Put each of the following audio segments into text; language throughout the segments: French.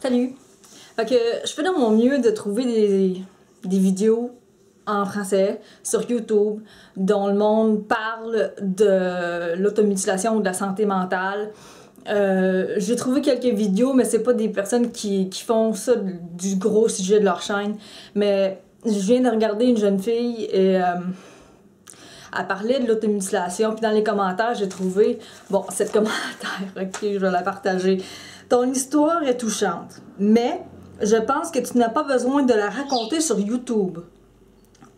Salut! Fait que je fais de mon mieux de trouver des vidéos en français sur YouTube dont le monde parle de l'automutilation ou de la santé mentale. J'ai trouvé quelques vidéos, mais c'est pas des personnes qui font ça du gros sujet de leur chaîne. Mais je viens de regarder une jeune fille et elle parlait de l'automutilation. Puis dans les commentaires, j'ai trouvé, bon, cette commentaire, ok, je vais la partager. Ton histoire est touchante, mais je pense que tu n'as pas besoin de la raconter sur YouTube.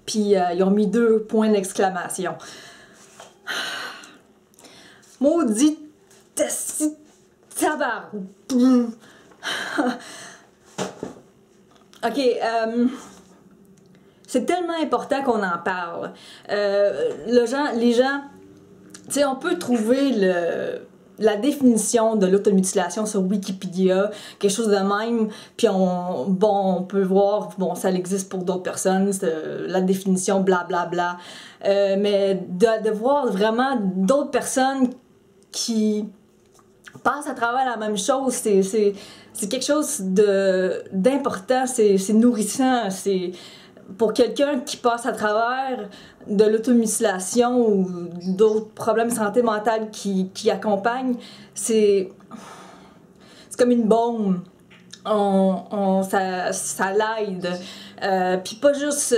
Puis ils ont mis 2 points d'exclamation. Maudit tabarou. Ok, c'est tellement important qu'on en parle. Les gens, tu sais, on peut trouver la définition de l'automutilation sur Wikipédia, quelque chose de même, puis on peut voir, bon, ça existe pour d'autres personnes, la définition blablabla, mais de voir vraiment d'autres personnes qui passent à travers la même chose, c'est quelque chose d'important, c'est nourrissant, c'est pour quelqu'un qui passe à travers de l'automutilation ou d'autres problèmes de santé mentale qui accompagnent, c'est comme une bombe. Ça l'aide. Puis pas juste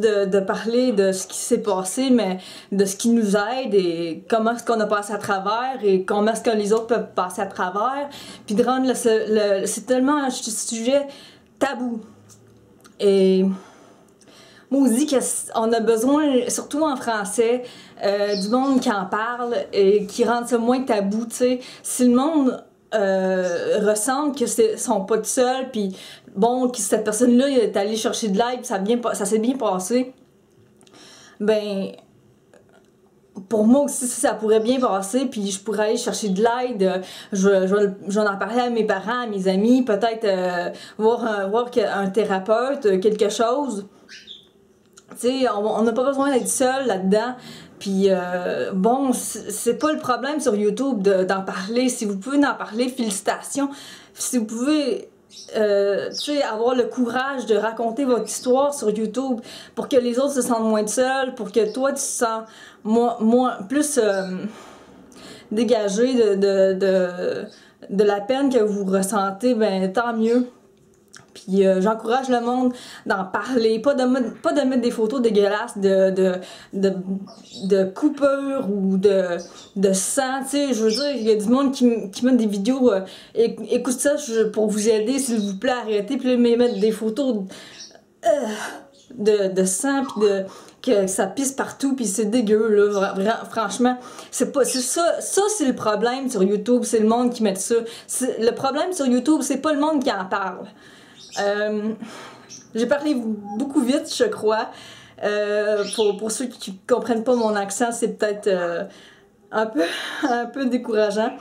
de parler de ce qui s'est passé, mais de ce qui nous aide et comment est-ce qu'on a passé à travers et comment est-ce que les autres peuvent passer à travers. Puis de rendre c'est tellement un sujet tabou. Et maudit qu'on a besoin, surtout en français, du monde qui en parle et qui rend ça moins tabou, tu sais. Si le monde ressent que sont pas tout seuls, puis bon, que cette personne-là est allée chercher de l'aide, ça s'est bien passé, ben pour moi aussi ça pourrait bien passer, puis je pourrais aller chercher de l'aide, je vais en parler à mes parents, à mes amis, peut-être voir un thérapeute, quelque chose. Tu sais, on n'a pas besoin d'être seul là-dedans. Puis bon, c'est pas le problème sur YouTube d'en parler. Si vous pouvez en parler, félicitations. Si vous pouvez tu sais, avoir le courage de raconter votre histoire sur YouTube pour que les autres se sentent moins seuls, pour que toi tu te sens plus dégagé de la peine que vous ressentez, ben tant mieux. Puis j'encourage le monde d'en parler, pas de mettre des photos dégueulasses de coupures ou de sang, tu sais, je veux dire, il y a du monde qui met des vidéos, écoute ça pour vous aider, s'il vous plaît, arrêtez, puis là, mettre des photos de sang, puis que ça pisse partout, puis c'est dégueu, là, franchement, c'est ça, c'est le problème sur YouTube, c'est le monde qui met ça. Le problème sur YouTube, c'est pas le monde qui en parle. J'ai parlé beaucoup vite, je crois. Pour ceux qui comprennent pas mon accent, c'est peut-être un peu décourageant.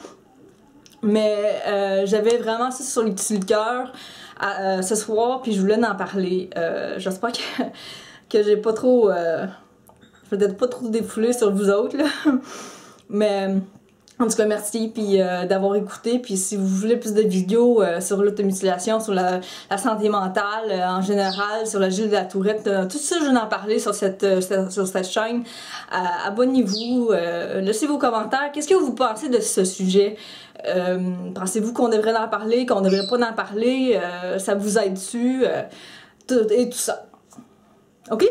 Mais j'avais vraiment ça sur le cœur ce soir, puis je voulais en parler. J'espère que j'ai pas trop... peut-être pas trop défoulé sur vous autres, là. Mais... en tout cas, merci puis d'avoir écouté. Puis si vous voulez plus de vidéos sur l'automutilation, sur la santé mentale en général, sur la Gilles de la Tourette, tout ça, je vais en parler sur cette chaîne. Abonnez-vous, laissez vos commentaires. Qu'est-ce que vous pensez de ce sujet? Pensez-vous qu'on devrait en parler, qu'on devrait pas en parler? Ça vous aide-tu? Et tout ça. OK?